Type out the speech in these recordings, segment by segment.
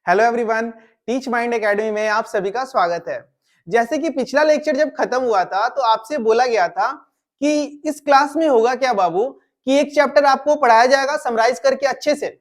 Hello everyone, teach mind academy में आप सभी का स्वागत है। जैसे कि पिछला लेक्चर जब खत्म हुआ था तो आपसे बोला गया था कि इस क्लास में होगा क्या बाबू कि एक चैप्टर आपको पढ़ाया जाएगा समराइज करके अच्छे से।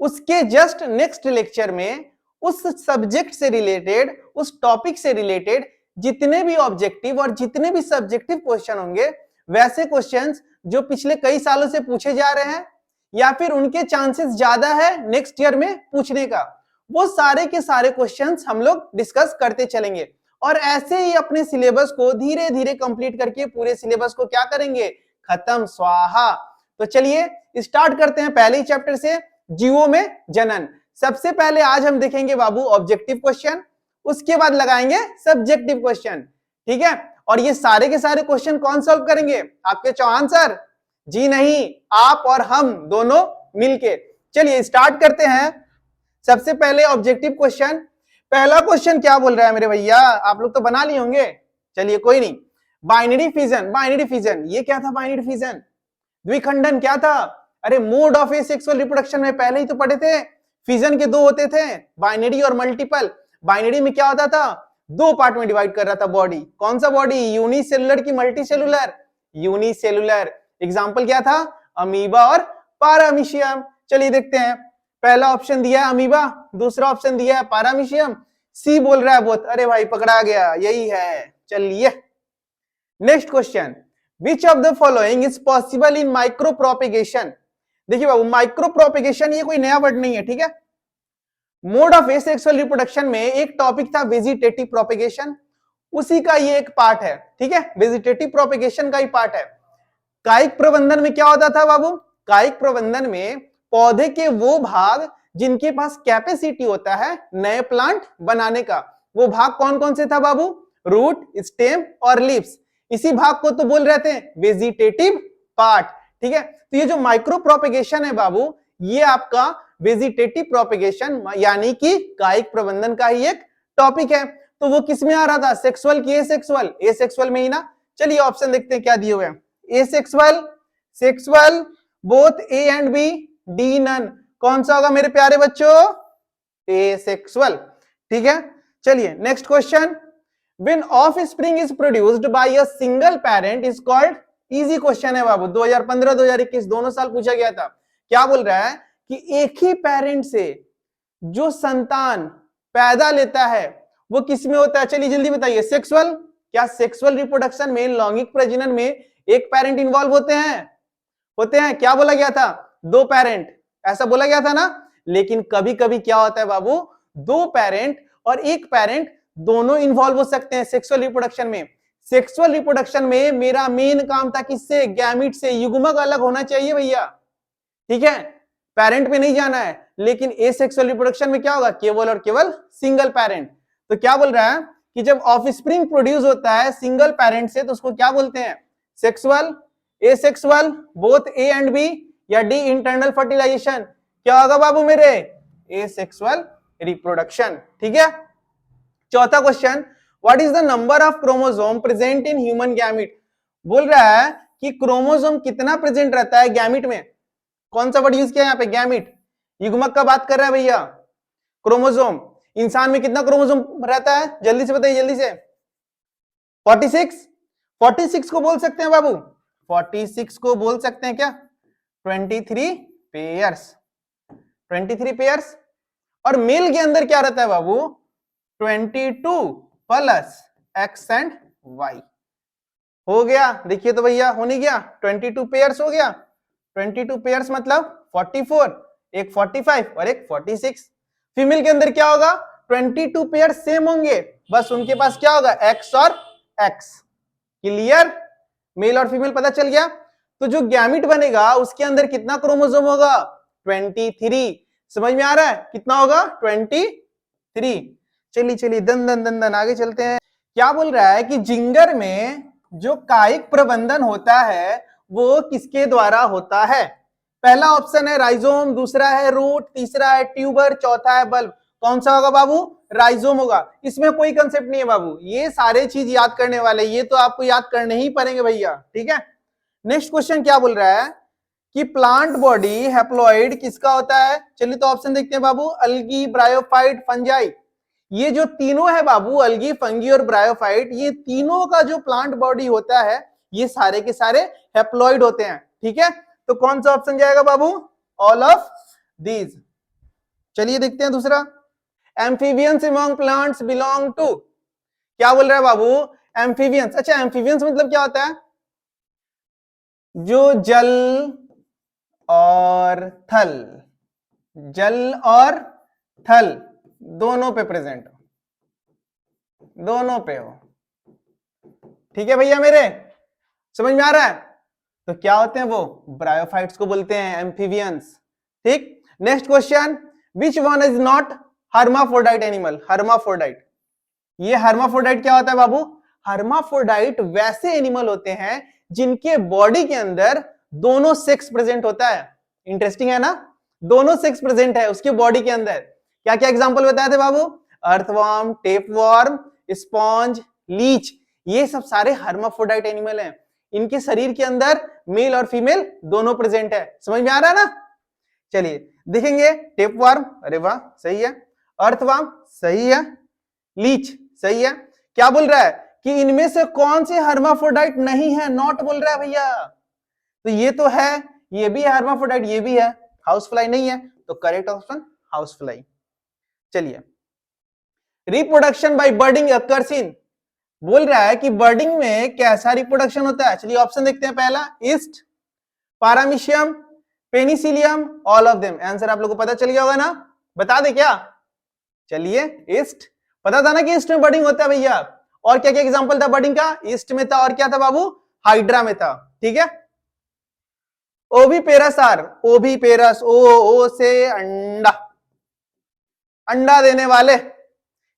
उसके जस्ट नेक्स्ट लेक्चर में उस सब्जेक्ट से रिलेटेड, उस टॉपिक से रिलेटेड जितने भी ऑब्जेक्टिव और जितने भी सब्जेक्टिव क्वेश्चन होंगे, वैसे क्वेश्चंस जो पिछले कई सालों से पूछे जा रहे हैं या फिर उनके चांसेस ज्यादा है नेक्स्ट ईयर में पूछने का, वो सारे के सारे क्वेश्चंस हम लोग डिस्कस करते चलेंगे। और ऐसे ही अपने सिलेबस को धीरे धीरे कंप्लीट करके पूरे सिलेबस को क्या करेंगे, खत्म स्वाहा। तो चलिए स्टार्ट करते हैं पहले ही चैप्टर से, जीवों में जनन। सबसे पहले आज हम देखेंगे बाबू ऑब्जेक्टिव क्वेश्चन, उसके बाद लगाएंगे सब्जेक्टिव क्वेश्चन। ठीक है, और ये सारे के सारे क्वेश्चन कौन सॉल्व करेंगे? आपके चौहान सर? जी नहीं, आप और हम दोनों मिलके। चलिए स्टार्ट करते हैं। सबसे पहले ऑब्जेक्टिव क्वेश्चन, पहला क्वेश्चन क्या बोल रहा है मेरे भैया? आप लोग तो बना लिए होंगे, चलिए कोई नहीं। बाइनरी फिजन, बाइनरी फिजन ये क्या था? बाइनरी फिजन द्विखंडन क्या था? अरे मोड ऑफ एसेक्सुअल रिप्रोडक्शन में पहले ही तो पढ़े थे। फिजन के दो होते थे, बाइनरी और मल्टीपल। बाइनरी में क्या होता था? दो पार्ट में डिवाइड कर रहा था बॉडी। कौन सा बॉडी? यूनिसेलुलर की मल्टीसेलुलर? यूनिसेलुलर। एग्जाम्पल क्या था? अमीबा और पारामीशियम। चलिए देखते हैं, पहला ऑप्शन दिया है अमीबा, दूसरा ऑप्शन दिया है पारामीशियम, सी बोल रहा है बोथ। अरे भाई पकड़ा गया, यही है। चलिए next question, which of the following is possible in micro propagation? देखिए बाबू, माइक्रो प्रोपेगेशन ये कोई नया वर्ड नहीं है, ठीक है। मोड ऑफ एसेक्सुअल रिप्रोडक्शन में एक टॉपिक था वेजिटेटिव प्रोपेगेशन, उसी का ये एक पार्ट है, ठीक है। वेजिटेटिव प्रोपेगेशन का ही पार्ट है। कायिक प्रबंधन में क्या होता था बाबू? कायिक प्रबंधन में पौधे के वो भाग जिनके पास कैपेसिटी होता है नए प्लांट बनाने का, वो भाग कौन कौन से था बाबू? रूट, स्टेम और लीव्स। इसी भाग को तो बोल रहे थे वेजिटेटिव पार्ट, ठीक है। तो ये जो माइक्रो प्रोपेगेशन है बाबू, ये आपका वेजिटेटिव प्रोपेगेशन यानी कि कायिक प्रबंधन का ही एक टॉपिक है। तो वो किस में आ रहा था? सेक्सुअल की एसेक्सुअल? एसेक्सुअल में ही ना। चलिए ऑप्शन देखते हैं क्या दिए हुए हैं। Asexual, sexual, both A and B, D none. कौन सा होगा मेरे प्यारे बच्चों? एसेक्सुअल, ठीक है। चलिए next question, when offspring is produced by a single parent is called? Easy question है बाबू, 2015 2021 दोनों साल पूछा गया था। क्या बोल रहा है कि एक ही पेरेंट से जो संतान पैदा लेता है वो किस में होता है? चलिए जल्दी बताइए। सेक्सुअल? क्या सेक्सुअल रिप्रोडक्शन में, लैंगिक प्रजनन में एक पेरेंट इन्वॉल्व होते हैं? होते हैं। क्या बोला गया था? दो पेरेंट, ऐसा बोला गया था ना। लेकिन कभी कभी क्या होता है बाबू, दो पेरेंट और एक पेरेंट दोनों इन्वॉल्व हो सकते हैं सेक्सुअल रिप्रोडक्शन में। सेक्सुअल रिप्रोडक्शन में मेरा मेन काम था किससे? गैमीट से। युग्मक अलग होना चाहिए भैया, ठीक है, पेरेंट पे नहीं जाना है। लेकिन एसेक्सुअल रिप्रोडक्शन में क्या होगा? केवल और केवल सिंगल पेरेंट। तो क्या बोल रहा है कि जब ऑफस्प्रिंग प्रोड्यूस होता है सिंगल पेरेंट से तो उसको क्या बोलते हैं? Sexual, asexual, both A and B, या डी इंटरनल फर्टिलाइजेशन? क्या होगा बाबू मेरे? एसेक्सुअल रिप्रोडक्शन, ठीक है। चौथा question, what is the number of chromosome present in human gamete? बोल रहा है कि क्रोमोसोम कितना प्रेजेंट रहता है गैमिट में। कौन सा वर्ड यूज किया यहाँ पे? गैमिट। युग्मक का बात कर रहा है भैया। क्रोमोसोम, इंसान में कितना क्रोमोसोम रहता है? जल्दी से बताइए, जल्दी से। 46? 46 को बोल सकते हैं बाबू? 46 को बोल सकते हैं क्या? 23 पेयर्स, 23 पेयर्स। और मेल के अंदर क्या रहता है बाबू? 22 प्लस एक्स एंड वाई। हो गया, देखिए तो भैया, हो नहीं गया? 22 पेयर्स हो गया। 22 पेयर्स मतलब 44, एक 45 और एक 46। फीमेल के अंदर क्या होगा? 22 पेयर सेम होंगे, बस उनके पास क्या होगा? एक्स और एक्स। क्लियर? मेल और फीमेल पता चल गया। तो जो गैमिट बनेगा उसके अंदर कितना क्रोमोसोम होगा? 23। समझ में आ रहा है? कितना होगा? 23। चलिए चलिए दन दन दन दन आगे चलते हैं। क्या बोल रहा है कि जिंगर में जो कायिक प्रबंधन होता है वो किसके द्वारा होता है? पहला ऑप्शन है राइजोम, दूसरा है रूट, तीसरा है ट्यूबर, चौथा है बल्ब। कौन सा होगा बाबू? राइजोम होगा। इसमें कोई कंसेप्ट नहीं है बाबू, ये सारे चीज याद करने वाले, ये तो आपको याद करने ही पड़ेंगे भैया, ठीक है। नेक्स्ट क्वेश्चन क्या बोल रहा है कि प्लांट बॉडी हैप्लॉइड किसका होता है? चलिए तो ऑप्शन देखते हैं बाबू, अल्गी, ब्रायोफाइट, फंजाई। ये जो तीनों है बाबू, अल्गी, फंगी और ब्रायोफाइट, ये तीनों का जो प्लांट बॉडी होता है ये सारे के सारे हैप्लॉइड होते हैं। ठीक है, तो कौन सा ऑप्शन जाएगा बाबू? All of these. चलिए देखते हैं दूसरा, amphibians among plants belong to, क्या बोल रहा है बाबू? एम्फीबियंस। अच्छा, एम्फीबियंस मतलब क्या होता है? जो जल और थल, जल और थल दोनों पे प्रेजेंट हो, दोनों पे हो। ठीक है भैया, मेरे समझ में आ रहा है? तो क्या होते हैं वो? ब्रायोफाइट्स को बोलते हैं एम्फीबियंस। ठीक, next question, which one is not hermaphrodite animal? Hermaphrodite, ये हर्माफ्रोडाइट क्या होता है बाबू? हर्माफ्रोडाइट वैसे एनिमल होते हैं जिनके बॉडी के अंदर दोनों सेक्स प्रेजेंट होता है। इंटरेस्टिंग है ना, दोनों सेक्स प्रेजेंट है उसके बॉडी के अंदर। क्या क्या एग्जांपल बताए थे बाबू? अर्थवर्म, टेपवर्म, स्पॉन्ज, लीच, ये सब सारे हर्माफ्रोडाइट एनिमल हैं। इनके शरीर के अंदर मेल और फीमेल दोनों प्रेजेंट है। समझ में आ रहा है ना? चलिए देखेंगे, टेपवर्म, अरे वाह सही है, अर्थवर्म सही है, लीच सही है। क्या बोल रहा है कि इनमें से कौन से हर्माफ्रोडाइट नहीं है? नॉट बोल रहा है भैया। तो ये तो है, ये भी है हर्माफ्रोडाइट, ये भी है, हाउसफ्लाई नहीं है, तो करेक्ट ऑप्शन हाउसफ्लाई। चलिए, रिप्रोडक्शन बाय बर्डिंग अकर्स इन, बोल रहा है कि बर्डिंग में कैसा रिप्रोडक्शन होता है? चलिए ऑप्शन देखते हैं, पहला yeast, Paramecium, Penicillium, all of them. Answer आप लोगों को पता चल गया होगा ना? बता दे क्या? चलिए, ईस्ट पता था ना कि ईस्ट में बर्डिंग होता है भैया। और क्या क्या एग्जांपल था बर्डिंग का? ईस्ट में था, और क्या था बाबू? हाइड्रा में था। ठीक है, ओविपेरस आर, ओविपेरस, ओ से अंडा, अंडा देने वाले,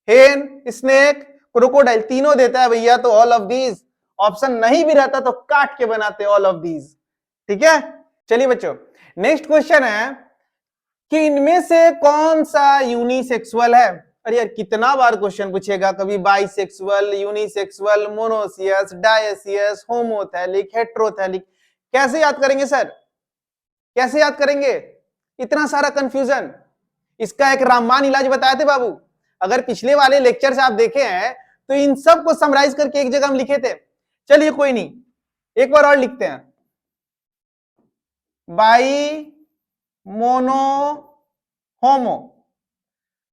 हेन, स्नेक, क्रोकोडाइल, तीनों देता है भैया। तो ऑल ऑफ दीज, ऑप्शन नहीं भी रहता तो काट के बनाते ऑल ऑफ दीज। ठीक है, चलिए बच्चों, नेक्स्ट क्वेश्चन है कि इनमें से कौन सा यूनिसेक्सुअल है? अरे यार कितना बार क्वेश्चन पूछेगा, कभी bisexual, unisexual, monoecious, dioecious, homothallic, heterothallic, कैसे याद करेंगे सर? कैसे याद करेंगे? इतना सारा कंफ्यूजन। इसका एक रामबाण इलाज बताए थे बाबू। अगर पिछले वाले लेक्चर से आप देखे हैं तो इन सब को समराइज करके एक जगह हम लिखे थे। चलिए कोई नहीं, एक बार और लिखते हैं, by, mono, homo,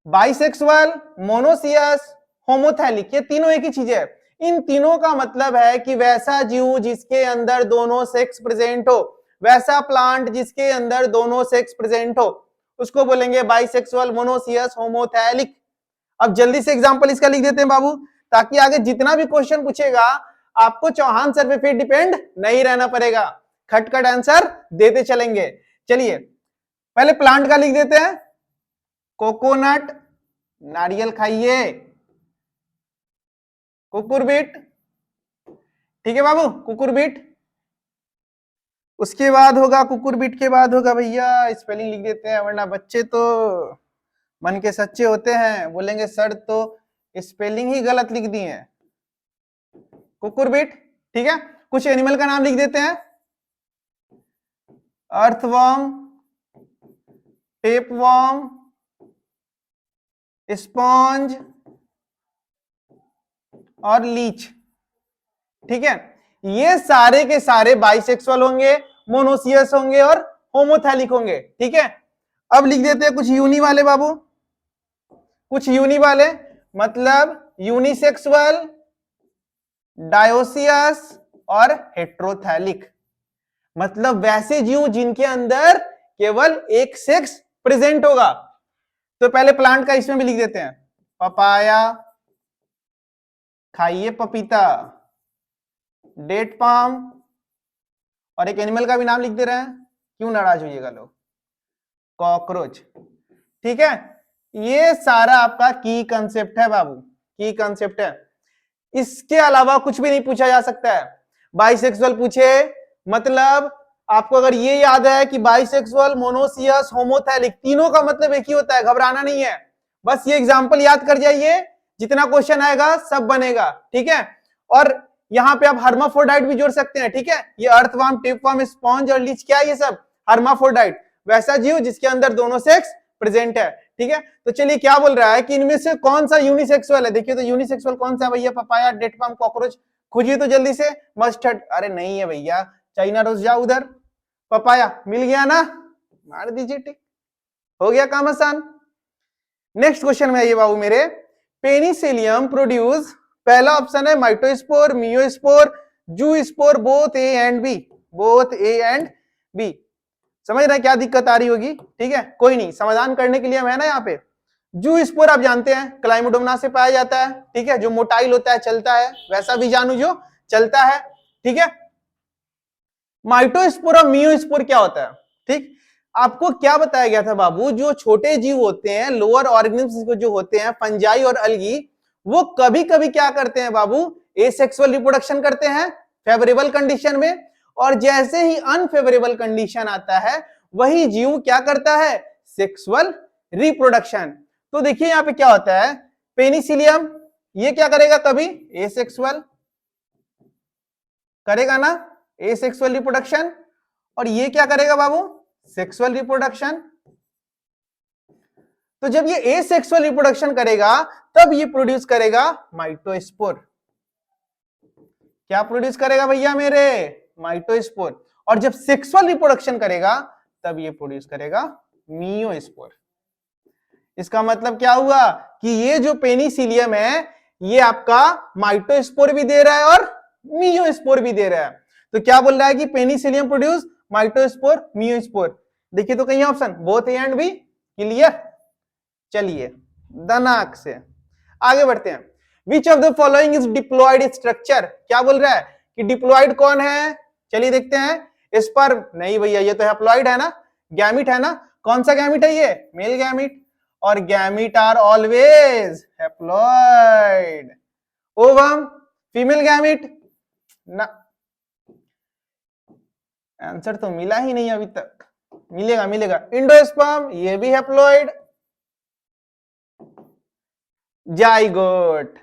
bisexual, monoecious, homothallic, ये तीनों एक ही चीज है। इन तीनों का मतलब है कि वैसा जीव जिसके अंदर दोनों सेक्स प्रेजेंट हो, वैसा प्लांट जिसके अंदर दोनों सेक्स प्रेजेंट हो, उसको बोलेंगे बाइसेक्सुअल, मोनोसियस, होमोथैलिक। अब जल्दी से एग्जांपल इसका लिख देते हैं बाबू, ताकि आगे जितना भी क्वेश्चन पूछेगा आपको चौहान सर पे फिर डिपेंड नहीं रहना पड़ेगा, खटखट आंसर देते चलेंगे। चलिए पहले प्लांट का लिख देते हैं, कोकोनट, नारियल खाइए, कुकुरबिट, ठीक है बाबू, कुकुरबिट। उसके बाद होगा, कुकुरबिट के बाद होगा भैया, स्पेलिंग लिख देते हैं वरना बच्चे तो मन के सच्चे होते हैं, बोलेंगे सर तो स्पेलिंग ही गलत लिख दी है। कुकुरबिट, ठीक है। कुछ एनिमल का नाम लिख देते हैं, अर्थवर्म, टेपवर्म, स्पॉन्ज और लीच। ठीक है, ये सारे के सारे बाइसेक्सुअल होंगे, मोनोसियस होंगे और होमोथैलिक होंगे। ठीक है, अब लिख देते हैं कुछ यूनी वाले बाबू, कुछ यूनी वाले मतलब यूनिसेक्सुअल, डायोसियस और हेट्रोथैलिक, मतलब वैसे जीव जिनके अंदर केवल एक सेक्स प्रेजेंट होगा। तो पहले प्लांट का इसमें भी लिख देते हैं, पपाया, खाइए पपीता, डेट पाम, और एक एनिमल का भी नाम लिख दे रहे हैं, क्यों नाराज होइएगा लोग, कॉकरोच। ठीक है, ये सारा आपका की कंसेप्ट है बाबू, की कंसेप्ट है। इसके अलावा कुछ भी नहीं पूछा जा सकता है। बाइसेक्सुअल पूछे मतलब आपको अगर ये याद है कि बाइसेक्सुअल, मोनोसियस, होमोथैलिक, तीनों का मतलब एक ही होता है, घबराना नहीं है, बस ये एग्जांपल याद कर जाइए, जितना क्वेश्चन आएगा सब बनेगा। ठीक है, और यहाँ पे आप हर्माफ्रोडाइट भी जोड़ सकते हैं। ठीक है, ये अर्थवर्म, टेपवर्म, स्पॉन्ज और लीच, क्या है ये सब हर्माफ्रोडाइट, वैसा जीव जिसके अंदर दोनों सेक्स प्रेजेंट है। ठीक है, तो चलिए क्या बोल रहा है कि इनमें से कौन सा यूनिसेक्सुअल है। देखिए तो यूनिसेक्सुअल कौन सा है भैया, पपाया, डेट पाम, कॉकरोच, खोजिए तो जल्दी से। मस्टर्ड, अरे नहीं है भैया, चाइना रोज, जाओ उधर। पपाया मिल गया ना, मार दीजिए टिक, हो गया काम आसान। नेक्स्ट क्वेश्चन में आइए बाबू मेरे, पेनिसिलियम प्रोड्यूस, पहला ऑप्शन है mitospore, meiospore, zoospore, both A and B, both A and B. समझ रहे हैं क्या दिक्कत आ रही होगी। ठीक है, कोई नहीं, समाधान करने के लिए हम है ना यहाँ पे। जूस्पोर आप जानते हैं क्लाइमोडोमोनास से पाया जाता है। ठीक है, जो मोटाइल होता है, चलता है, वैसा बीजाणु जो चलता है। ठीक है, माइटोस्पोर और मियोस्पोर क्या होता है। ठीक, आपको क्या बताया गया था बाबू, जो छोटे जीव होते हैं, लोअर ऑर्गेनिज्म जो होते हैं, फंजाई और अलगी, वो कभी कभी क्या करते हैं बाबू, एसेक्सुअल रिप्रोडक्शन करते हैं फेवरेबल कंडीशन में, और जैसे ही अनफेवरेबल कंडीशन आता है वही जीव क्या करता है, सेक्सुअल रिप्रोडक्शन। तो देखिए यहां पे क्या होता है, पेनिसिलियम ये क्या करेगा, कभी एसेक्सुअल करेगा ना, एसेक्सुअल रिप्रोडक्शन, और ये क्या करेगा बाबू, सेक्सुअल रिप्रोडक्शन। तो जब ये एसेक्सुअल रिप्रोडक्शन करेगा तब ये प्रोड्यूस करेगा माइटोस्पोर। क्या प्रोड्यूस करेगा भैया मेरे, माइटोस्पोर। और जब सेक्सुअल रिप्रोडक्शन करेगा तब ये प्रोड्यूस करेगा मियोस्पोर। इसका मतलब क्या हुआ कि ये जो पेनिसिलियम है ये आपका माइटोस्पोर भी दे रहा है और मियोस्पोर भी दे रहा है। तो क्या बोल रहा है कि पेनिसिलियम प्रोड्यूस माइटोस्पोर, मियोस्पोर। देखिए तो कहीं option both A and B, clear. चलिए दनाक से आगे बढ़ते हैं। Which of the following is diploid structure, क्या बोल रहा है कि डिप्लॉयड कौन है। चलिए देखते हैं, स्पर्म नहीं भैया, ये तो हैप्लॉयड है ना, गैमिट है ना। कौन सा गैमिट है ये, मेल गैमिट, और gamete are always haploid. Ovum female gamete ना, आंसर तो मिला ही नहीं अभी तक, मिलेगा मिलेगा। इंडोस्पर्म ये भी haploid. Zygote,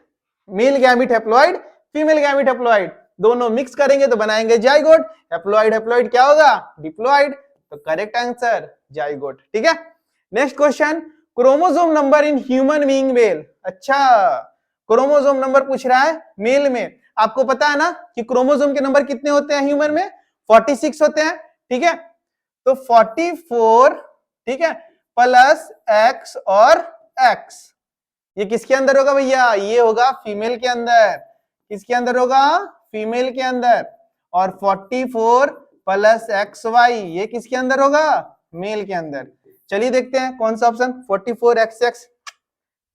male gamete haploid, female gamete haploid, दोनों मिक्स करेंगे तो बनाएंगे जाइगोट। हैप्लॉयड हैप्लॉयड क्या होगा, डिप्लॉयड। तो करेक्ट आंसर जाइगोट। ठीक है, next question, chromosome number in human being male. अच्छा, क्रोमोसोम नंबर पूछ रहा है मेल में। आपको पता है ना कि क्रोमोसोम के नंबर कितने होते हैं ह्यूमन में, 46 होते हैं। ठीक है, तो 44, ठीक है, प्लस एक्स और एक्स, ये किसके अंदर होगा भैया, ये होगा फीमेल के अंदर। किसके अंदर होगा, फीमेल के अंदर। और 44 प्लस एक्स वाई ये किसके अंदर होगा, मेल के अंदर। चलिए देखते हैं कौन सा ऑप्शन, 44 एक्स एक्स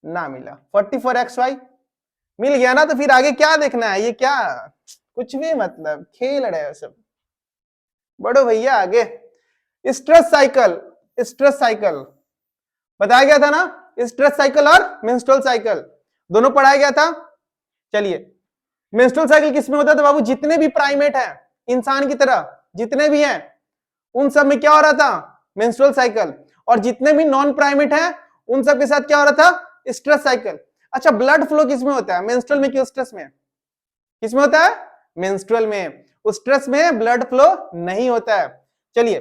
ना मिला, 44 एक्स वाई मिल गया ना। तो फिर आगे क्या देखना है, ये क्या कुछ भी मतलब खेल रहे हो सब, बढ़ो भैया आगे। स्ट्रेस साइकिल, स्ट्रेस साइकिल बताया गया था ना, स्ट्रेस साइकिल और मेंस्ट्रुअल साइकिल दोनों पढ़ाया गया था। चलिए मेंस्ट्रुअल साइकिल किसमें होता था बाबू, जितने भी प्राइमेट हैं इंसान की तरह जितने भी हैं उन सब में क्या हो रहा था, मेंस्ट्रुअल साइकिल। और जितने भी नॉन प्राइमेट हैं उन सब के साथ क्या हो रहा था, स्ट्रेस साइकिल। अच्छा, ब्लड फ्लो किसमें होता है, मेंस्ट्रुअल में कि स्ट्रेस में, किसमें होता है, मेंस्ट्रुअल में। उस स्ट्रेस में ब्लड फ्लो नहीं होता है। चलिए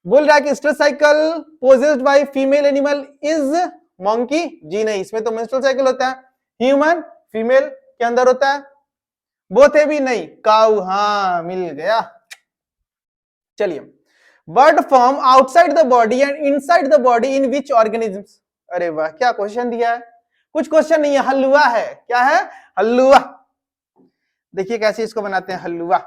बोल रहा है कि estrous cycle possessed by female animal is monkey, जी नहीं, इसमें तो मेंस्ट्रुअल साइकिल होता है। ह्यूमन फीमेल के अंदर होता है, बोथ है भी नहीं, काऊ, हाँ मिल गया। चलिए, bird form outside the body and inside the body in which organisms. अरे वाह, क्या क्वेश्चन दिया है, कुछ क्वेश्चन नहीं है, हलवा है। क्या है, हलवा। देखिए कैसे इसको बनाते हैं, हलवा।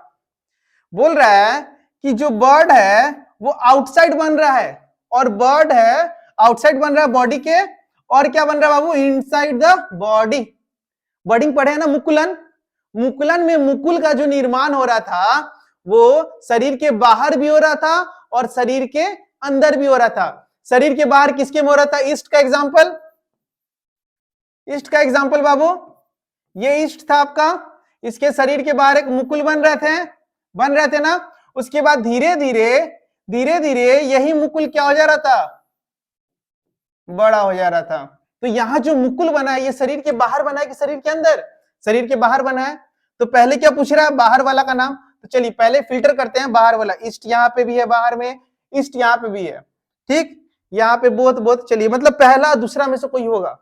बोल रहा है कि जो बर्ड है वो आउटसाइड बन रहा है, और बर्ड है आउटसाइड बन रहा है बॉडी के, और क्या बन रहा है बाबू, इनसाइड द बॉडी। वर्डिंग पढ़े हैं ना, मुकुलन। मुकुलन में मुकुल का जो निर्माण हो रहा था वो शरीर के बाहर भी हो रहा था और शरीर के अंदर भी हो रहा था। शरीर के बाहर किसके में हो रहा था, ईस्ट का एग्जांपल, ईस्ट का एग्जांपल बाबू, ये ईस्ट था आपका, इसके शरीर के बाहर एक मुकुल बन रहे थे ना। उसके बाद धीरे धीरे यही मुकुल क्या हो जा रहा था, बड़ा हो जा रहा था। तो यहाँ जो मुकुल बना है ये शरीर के बाहर बना है कि शरीर के अंदर, शरीर के बाहर बना है। तो पहले क्या पूछ रहा है, बाहर वाला का नाम। तो चलिए पहले फिल्टर करते हैं बाहर वाला। ईस्ट यहाँ पे भी है बाहर में, ईस्ट यहाँ पे भी है, ठीक, यहाँ पे बोथ बोथ, चलिए मतलब पहला दूसरा में से कोई होगा।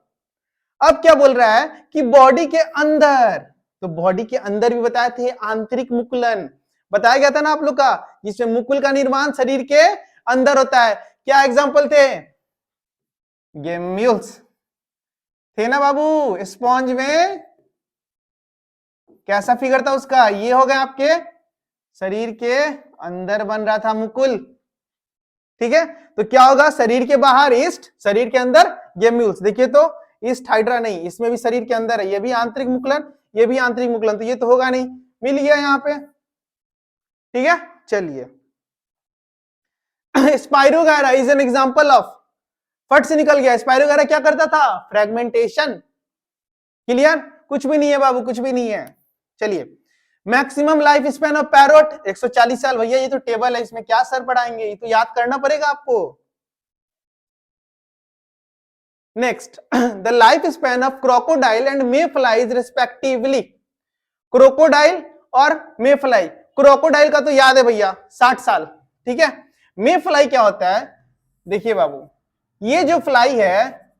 अब क्या बोल रहा है कि बॉडी के अंदर, तो बॉडी के अंदर भी बताए थे आंतरिक मुकुलन, बताया गया था ना आप लोग का, जिसमें मुकुल का निर्माण शरीर के अंदर होता है। क्या एग्जाम्पल थे? गेम्यूल्स थे ना बाबू। स्पॉन्ज में कैसा फिगर था उसका? ये हो गया आपके शरीर के अंदर बन रहा था मुकुल, ठीक है। तो क्या होगा? शरीर के बाहर ईस्ट, शरीर के अंदर गेम्यूल्स। देखिए तो ईस्ट हाइड्रा नहीं, इसमें भी शरीर के अंदर है, ये भी आंतरिक मुकुलन, ये भी आंतरिक मुकुलन, तो ये तो होगा नहीं, मिल गया यहाँ पे, ठीक है। चलिए spirogyra is an example of, फट से निकल गया। स्पाइरोगायरा क्या करता था? फ्रेगमेंटेशन। क्लियर? कुछ भी नहीं है बाबू, कुछ भी नहीं है। चलिए maximum life span of parrot 140 साल। भैया ये तो टेबल है, इसमें क्या सर पढ़ाएंगे, ये तो याद करना पड़ेगा आपको। Next, the life span of crocodile and may flies respectively. Crocodile और मे फ्लाई, क्रोकोडाइल का तो याद है भैया 60 साल, ठीक है। मे फ्लाई क्या होता है? देखिए बाबू, ये जो फ्लाई है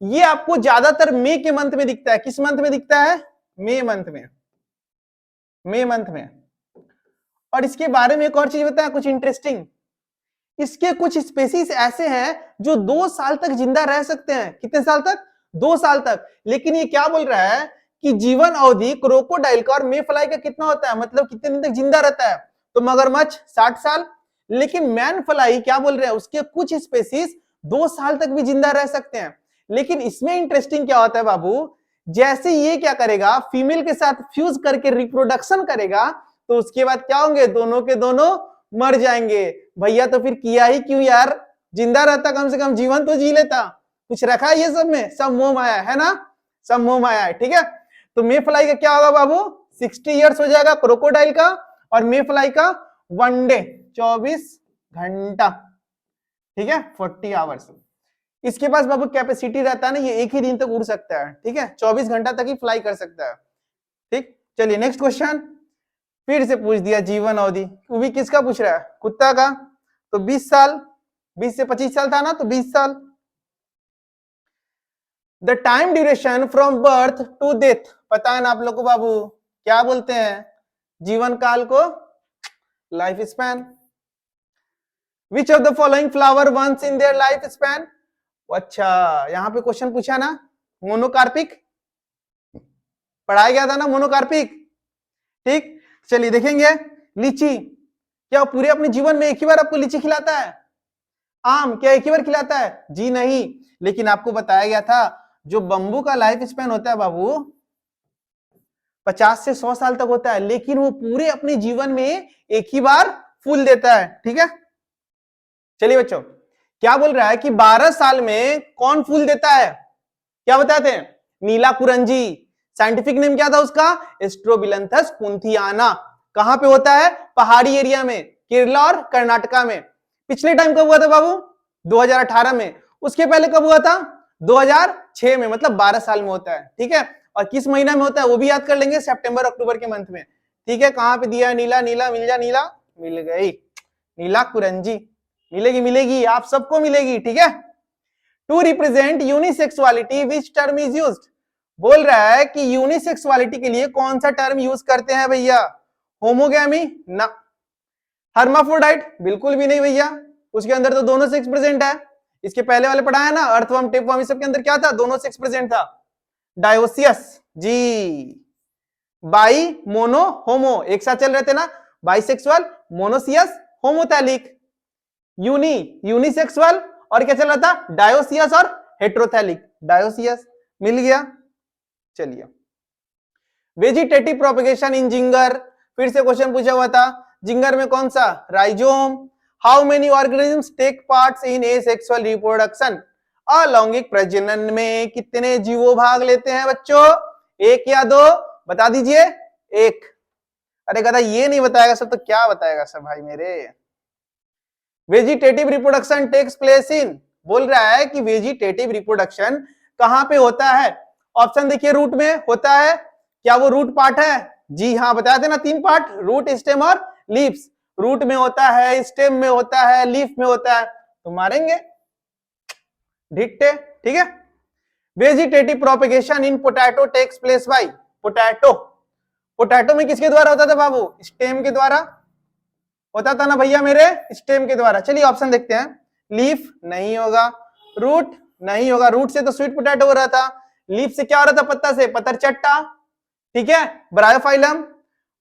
ये आपको ज्यादातर मे के मंथ में दिखता है। किस मंथ में दिखता है? मे मंथ में, मे मंथ में। और इसके बारे में एक और चीज बताया कुछ इंटरेस्टिंग, इसके कुछ स्पेसीज ऐसे हैं जो 2 साल तक जिंदा रह सकते हैं। कितने साल तक? 2 साल तक। लेकिन ये क्या बोल रहा है कि जीवन अवधि क्रोकोडाइल का और मे फ्लाई का कितना होता है, मतलब कितने दिन तक जिंदा रहता है? तो मगरमच्छ 60 साल, लेकिन मैन फ्लाई क्या बोल रहे हैं, उसके कुछ स्पेसीज 2 साल तक भी जिंदा रह सकते हैं। लेकिन इसमें इंटरेस्टिंग क्या होता है बाबू, जैसे ये क्या करेगा, फीमेल के साथ फ्यूज करके रिप्रोडक्शन करेगा, तो उसके बाद क्या होंगे? दोनों के दोनों मर जाएंगे। भैया तो फिर किया ही क्यों यार, जिंदा रहता, कम से कम जीवन तो जी लेता। कुछ रखा है ये सब में? सब मोह माया है ना, सब मोह माया है, ठीक है। तो मे फ्लाई का क्या होगा बाबू? 60 इयर्स हो जाएगा क्रोकोडाइल का, और मे फ्लाई का 1 डे 24 घंटा, ठीक है, 40 आवर्स। इसके पास बाबू कैपेसिटी रहता है ना, ये एक ही दिन तक उड़ सकता है, ठीक है, 24 घंटा तक ही फ्लाई कर सकता है, ठीक। चलिए नेक्स्ट क्वेश्चन फिर से पूछ दिया, जीवन अवधि, वो भी किसका पूछ रहा है? कुत्ता का। तो 20 साल, 20 से 25 साल था ना, तो 20 साल। The time duration from birth to death, पता है ना आप लोग को बाबू, क्या बोलते हैं जीवन काल को? Life span. Which of the following flower once in their life span? अच्छा, यहां पे क्वेश्चन पूछा ना, मोनोकार्पिक, पढ़ाया गया था ना मोनोकार्पिक, ठीक। चलिए देखेंगे, लीची, क्या पूरे अपने जीवन में एक ही बार आपको लीची खिलाता है? आम क्या एक ही बार खिलाता है? जी नहीं, लेकिन आपको बताया गया था जो बंबू का लाइफ स्पैन होता है बाबू 50 से 100 साल तक होता है, लेकिन वो पूरे अपने जीवन में एक ही बार फूल देता है, ठीक है। चलिए बच्चों, क्या बोल रहा है कि 12 साल में कौन फूल देता है? क्या बताते हैं? नीला कुरंजी। साइंटिफिक नेम क्या था उसका? स्ट्रोबिलंथस कुंथियाना। कहां पे होता है? पहाड़ी एरिया में, केरला और कर्नाटका में। पिछले टाइम कब हुआ था बाबू? 2018 में। उसके पहले कब हुआ था? 2006 में, मतलब 12 साल में होता है, ठीक है। और किस महीना में होता है वो भी याद कर लेंगे, सितंबर अक्टूबर के मंथ में, ठीक है। कहां पे दिया है? नीला, नीला मिल जा, नीला मिल गई, नीला कुरंजी मिलेगी, मिलेगी, आप सबको मिलेगी, ठीक है। To represent unisexuality which term is used? बोल रहा है कि यूनिसेक्सुअलिटी के लिए कौन सा टर्म यूज करते हैं भैया? होमोगैमी ना, हर्माफ्रोडाइट बिल्कुल भी नहीं भैया, उसके अंदर तो दोनों सेक्स प्रेजेंट है। इसके पहले वाले पढ़ा है ना, अर्थवर्म, टेपवर्म, इस सब के अंदर क्या था? दोनों सेक्स प्रेजेंट था। डायोसियस जी, बाई मोनो होमो, एक साथ चल रहे थे ना, bisexual, monoecious, homothallic. Uni unisexual, और क्या चल रहा था? डायोसियस और हेट्रोथैलिक। डायोसियस मिल गया। चलिए वेजिटेटिव प्रोपेगेशन इन जिंगर, फिर से क्वेश्चन पूछा हुआ था, जिंगर में कौन सा? Rhizome. How many organisms take parts in asexual reproduction? अलैंगिक प्रजनन में कितने जीवो भाग लेते हैं बच्चों? 1 या 2? बता दीजिए। 1। अरे गधा ये नहीं बताएगा सब तो क्या बताएगा सब भाई मेरे। Vegetative reproduction takes place in, बोल रहा है कि वेजिटेटिव रिप्रोडक्शन कहां पे होता है? ऑप्शन देखिए, रूट में होता है। क्या वो रूट पार्ट है? जी हाँ, बताया थे ना 3 पार्ट, रूट, स्टेम और लीव्स। रूट में होता है, स्टेम में होता है, लीफ में होता है, तो मारेंगे ढिट्टे, ठीक है। Vegetative propagation in potato takes place by potato. Potato में किसके द्वारा होता था बाबू? स्टेम के द्वारा होता था ना भैया मेरे, स्टेम के द्वारा। चलिए ऑप्शन देखते हैं। लीफ नहीं होगा, रूट नहीं होगा, रूट से तो स्वीट पोटैटो हो रहा था, लीफ से क्या हो रहा था? पत्ता से पत्थर चट्टा, ठीक है। ब्रायोफाइलम,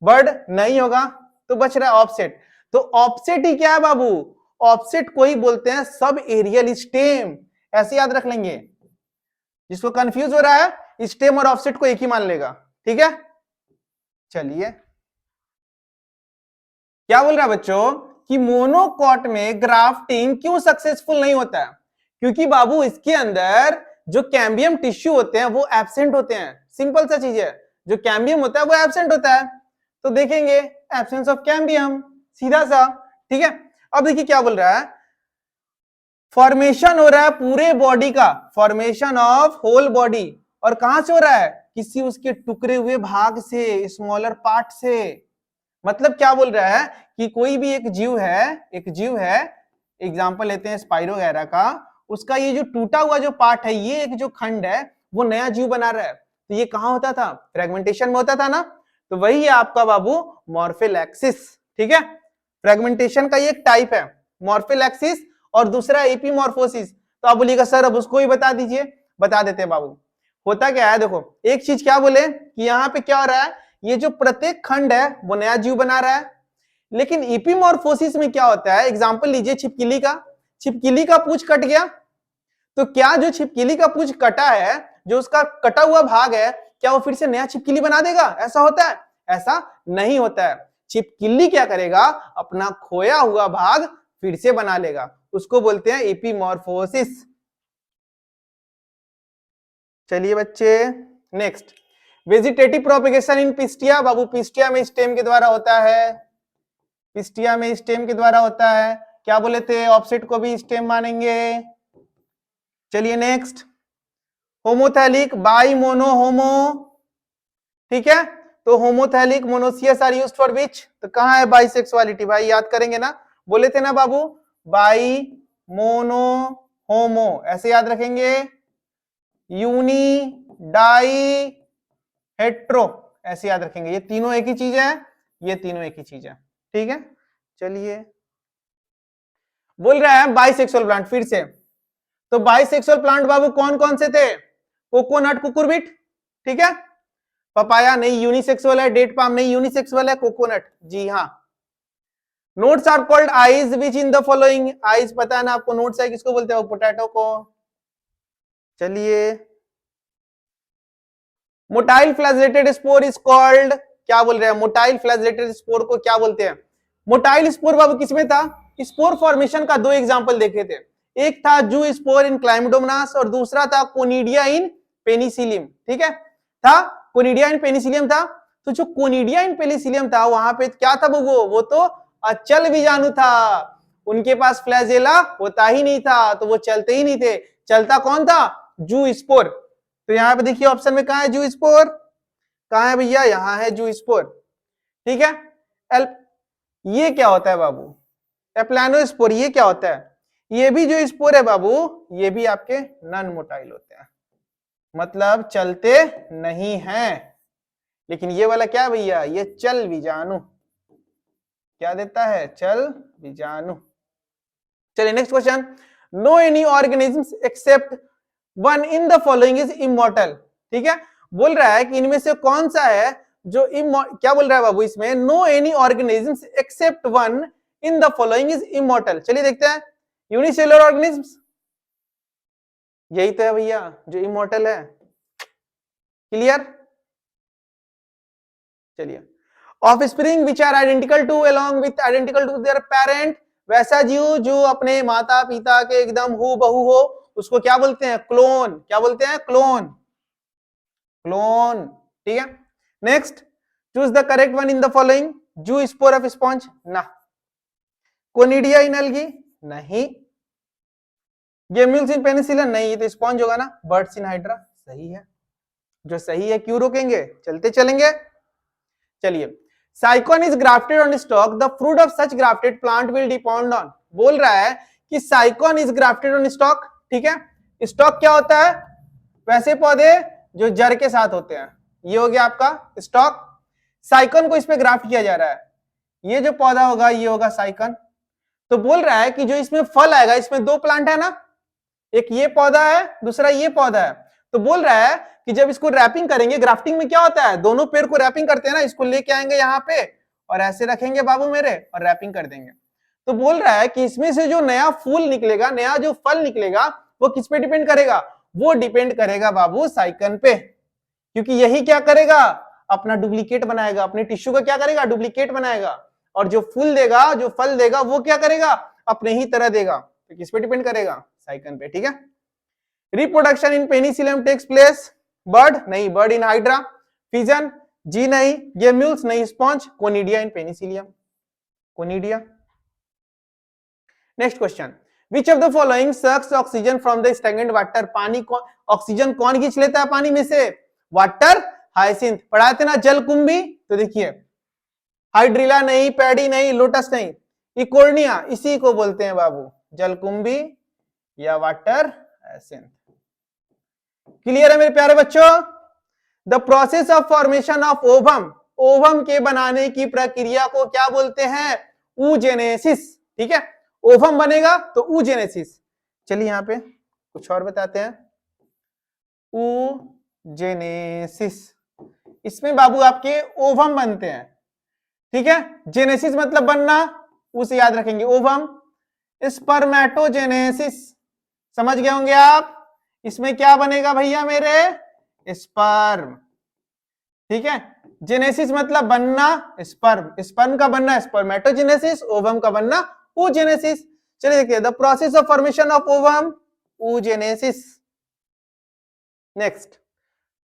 बर्ड नहीं होगा, तो बच रहा है ऑफसेट। तो ऑफसेट ही क्या है बाबू? ऑफसेट को ही बोलते हैं सब एरियल स्टेम, ऐसे याद रख लेंगे। जिसको कंफ्यूज हो रहा है स्टेम और ऑफसेट को एक ही मान लेगा, ठीक है। चलिए क्या बोल रहा है बच्चों कि मोनोकॉट में ग्राफ्टिंग क्यों सक्सेसफुल नहीं होता है? क्योंकि बाबू इसके अंदर जो कैम्बियम टिश्यू होते हैं वो एब्सेंट होते हैं। सिंपल सा चीज है, जो कैम्बियम होता है वो एब्सेंट होता है, तो देखेंगे एब्सेंस ऑफ कैम्बियम, सीधा सा, ठीक है। अब देखिए क्या बोल रहा है, फॉर्मेशन हो रहा है पूरे बॉडी का, फॉर्मेशन ऑफ होल बॉडी, और कहां से हो रहा है? किसी उसके टुकड़े हुए भाग से, स्मॉलर पार्ट से। मतलब क्या बोल रहा है कि कोई भी एक जीव है, एग्जांपल लेते हैं स्पाइरोगैरा का, उसका ये जो टूटा हुआ जो पार्ट है, ये एक जो खंड है, वो नया जीव बना रहा है। तो ये कहां होता था? फ्रेगमेंटेशन में होता था ना। तो वही है आपका बाबू मॉर्फोलैक्सिस, ठीक है। फ्रेगमेंटेशन का ये एक टाइप है मॉर्फोलैक्सिस, और दूसरा एपीमॉर्फोसिस। तो आप बोलिएगा सर अब उसको ही बता दीजिए। बता देते हैं बाबू। होता क्या है, देखो एक चीज क्या बोले कि यहाँ पे क्या हो रहा है, ये जो प्रत्येक खंड है वो नया जीव बना रहा है। लेकिन एपीमॉर्फोसिस में क्या होता है, एग्जांपल लीजिए छिपकली का। छिपकली का पूंछ कट गया, तो क्या जो छिपकली का पूंछ कटा है, जो उसका कटा हुआ भाग है, क्या वो फिर से नया छिपकली बना देगा? ऐसा होता है? ऐसा नहीं होता है। छिपकली क्या करेगा, अपना खोया हुआ भाग फिर से बना लेगा, उसको बोलते हैं एपीमॉर्फोसिस। चलिए बच्चे नेक्स्ट, वेजिटेटिव प्रोपेगेशन इन पिस्टिया। बाबू पिस्टिया में स्टेम के द्वारा होता है, पिस्टिया में स्टेम के द्वारा होता है। क्या बोले थे, ऑफसेट को भी स्टेम मानेंगे। चलिए next, homothallic bi mono homo, ठीक है। तो homothallic monoecious are used for which? तो कहां है बाइसेक्सुअलिटी भाई, याद करेंगे ना, बोले थे ना बाबू, बाई मोनो होमो, ऐसे याद रखेंगे। यूनी डाई हेट्रो, ऐसे याद रखेंगे। ये तीनों एक ही चीज है, ये तीनों एक ही चीज है, ठीक है। चलिए बोल रहा है बाइसेक्सुअल प्लांट फिर से। तो बाइसेक्सुअल प्लांट बाबू कौन कौन से थे? कोकोनट, कुकुरबिट, ठीक है। पपाया नहीं यूनिसेक्सुअल है, डेट पाम नहीं यूनिसेक्सुअल है, कोकोनट जी हाँ। Nodes are called eyes which in the following. Eyes पता है ना आपको, नोट्स है किसको बोलते हैं? पोटैटो को। चलिए motile flagellated spore is called, क्या बोल रहे हैं, मोटाइल फ्लैजेलेटेड स्पोर को क्या बोलते हैं? मोटाइल स्पोर बाबू किसमें था? स्पोर फॉर्मेशन का दो एग्जांपल देखे थे, एक था जू स्पोर इन क्लाइमडोमोनास और दूसरा था कोनिडिया इन पेनिसिलियम, ठीक है। था कोनिडिया इन पेनिसिलियम था। तो जो कोनिडिया इन पेनिसिलियम था वहां पे क्या था वो तो अचल बीजाणु था, उनके पास फ्लैजेला होता ही नहीं था, तो वो चलते ही नहीं थे। चलता कौन था? जू स्पोर। तो यहाँ पे देखिए ऑप्शन में कहा है जू स्पोर, कहा है भैया? यहाँ है जू स्पोर, ठीक है। ये क्या होता है बाबू? एप्लानोस्पोर, ये क्या होता है? ये भी जो स्पोर है बाबू, ये भी आपके नॉन मोटाइल होते हैं, मतलब चलते नहीं हैं। लेकिन ये वाला क्या भैया, ये चल बीजाणु, क्या देता है? चल बीजाणु। चलिए next question, no any organisms except one in the following is immortal, ठीक है। बोल रहा है कि इनमें से कौन सा है जो क्या बोल रहा है बाबू इसमें, no any organisms except one in the following is immortal. चलिए देखते हैं, यूनिसेलुलर ऑर्गेनिज्म्स, यही तो है भैया जो इमॉर्टल है, क्लियर। चलिए offspring which are identical to along with identical to their parent, वैसा जीव जो अपने माता पिता के एकदम हु बहू हो, उसको क्या बोलते हैं? क्लोन। क्या बोलते हैं? क्लोन, क्लोन, ठीक है। Next, choose the correct one in the following, जू स्पोर ऑफ स्पॉन्ज ना, कोनिडिया इन एल्गी नहीं, गेम्यूल्स इन पेनिसिलिन नहीं, ये तो स्पॉन्ज होगा ना, बर्ड्स इन हाइड्रा सही है। जो सही है क्यों रोकेंगे, चलते चलेंगे। चलिए साइकॉन is grafted on stock, the fruit of such grafted plant will depend on. बोल रहा है कि साइकॉन इज ग्राफ्टेड ऑन स्टॉक, ठीक है। स्टॉक क्या होता है? वैसे पौधे जो जड़ के साथ होते हैं, ये हो गया आपका स्टॉक। साइकॉन को इस पे ग्राफ्ट किया जा रहा है, ये जो पौधा होगा ये होगा साइकॉन। तो बोल रहा है कि जो इसमें फल आएगा, इसमें दो प्लांट है ना, एक ये पौधा है, दूसरा ये पौधा है। तो बोल रहा है कि जब इसको रैपिंग करेंगे, ग्राफ्टिंग में क्या होता है, दोनों पेड़ को रैपिंग करते हैं ना, इसको लेके आएंगे यहाँ पे और ऐसे रखेंगे बाबू मेरे और रैपिंग कर देंगे। तो बोल रहा है कि इसमें से जो नया फूल निकलेगा, नया जो फल निकलेगा, वो किस पे डिपेंड करेगा? वो डिपेंड करेगा बाबू साइकन पे, क्योंकि यही क्या करेगा, अपना डुप्लीकेट बनाएगा, अपने टिश्यू का क्या करेगा, डुप्लीकेट बनाएगा। और जो फूल देगा, जो फल देगा, वो क्या करेगा, अपने ही तरह देगा। तो किस पे डिपेंड करेगा? साइकन पे, ठीक है। Reproduction in penicillium takes place, bud नहीं, बर्ड इन हाइड्रा, फिजन जी नहीं, गेम्यूल्स नहीं, sponge, conidia in penicillium, conidia. Next question, which of the following sucks oxygen from the stagnant water. पानी को ऑक्सीजन कौन खींच लेता है पानी में से? Water hyacinth. पढ़ाए थे ना जलकुंभी, तो देखिए हाइड्रिला नहीं, पैडी नहीं, लोटस नहीं, इकोर्निया, इसी को बोलते हैं बाबू जलकुंभी या वाटर हाइसिंथ। क्लियर है मेरे प्यारे बच्चों? The process of formation of ovum, ovum के बनाने की प्रक्रिया को क्या बोलते हैं? ऊजेनेसिस, ठीक है। ओवम बनेगा तो ऊजेनेसिस। चलिए यहां पे कुछ और बताते हैं, ऊजेनेसिस, इसमें बाबू आपके ओवम बनते हैं, ठीक है। जेनेसिस मतलब बनना, उसे याद रखेंगे, ओवम। स्पर्मेटोजेनेसिस, समझ गए होंगे आप, इसमें क्या बनेगा भैया मेरे? स्पर्म, ठीक है। जेनेसिस मतलब बनना, स्पर्म, स्पर्म का बनना स्पर्मेटोजेनेसिस, ओवम का बनना oogenesis। चलिए देखिए, the process of formation of ovum, oogenesis। Next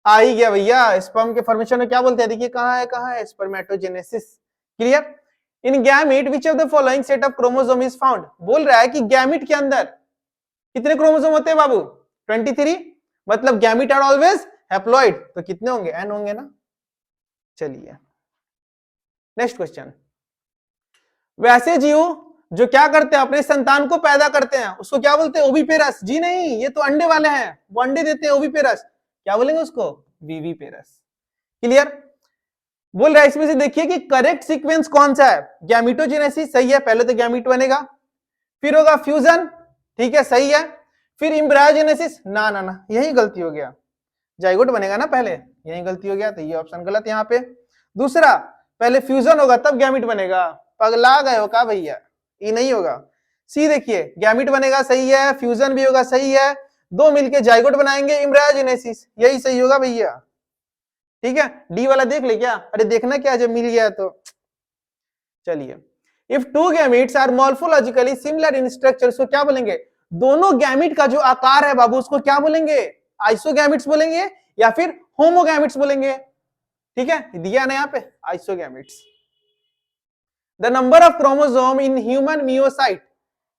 आ ही गया भैया, स्पर्म के फॉर्मेशन में क्या बोलते हैं, देखिए कहां है spermatogenesis. Clear? In gamete which of the following set of chromosome is found. बोल रहा है कि गैमीट के अंदर कितने क्रोमोसोम होते हैं बाबू? 23, मतलब गैमीट आर ऑलवेज हैप्लॉइड, तो कितने होंगे? n होंगे ना। चलिए नेक्स्ट क्वेश्चन, वैसे जीव जो क्या करते हैं, अपने संतान को पैदा करते हैं, उसको क्या बोलते हैं? ओविपेरस। जी नहीं, ये तो अंडे वाले हैं, वो अंडे देते हैं, ओविपेरस। क्या बोलेंगे उसको? विविपेरस। क्लियर? बोल रहा है इसमें से देखिए कि करेक्ट सीक्वेंस कौन सा है। गैमीटोजेनेसिस सही है, पहले तो गैमीट बनेगा, फिर होगा फ्यूजन, ठीक है, सही है, फिर एम्ब्रायोजेनेसिस, ना ना ना, यही गलती हो गया, जाइगोट बनेगा ना पहले, यही गलती हो गया, तो ये ऑप्शन गलत यहाँ पे। दूसरा, पहले फ्यूजन होगा तब गैमीट बनेगा, पगला गए हो का भैया, ये नहीं होगा। सी देखिए, गैमीट बनेगा, सही है, फ्यूजन भी होगा, सही है, दो मिलके जाइगोट बनाएंगे, एम्ब्रायोजेनेसिस, यही सही होगा भैया, ठीक है। डी वाला देख ले क्या? अरे देखना क्या, जब मिल गया तो। चलिए, if two gametes are morphologically similar in structure, उसको क्या बोलेंगे? दोनों गैमीट का जो आकार है बाबू, उसको क्या बोलेंगे? आइसोगैमिट्स बोलेंगे या फिर होमोगैमिट्स बोलेंगे, ठीक है, दिया ना यहाँ पे isogametes. The number of chromosome in human meiocyte,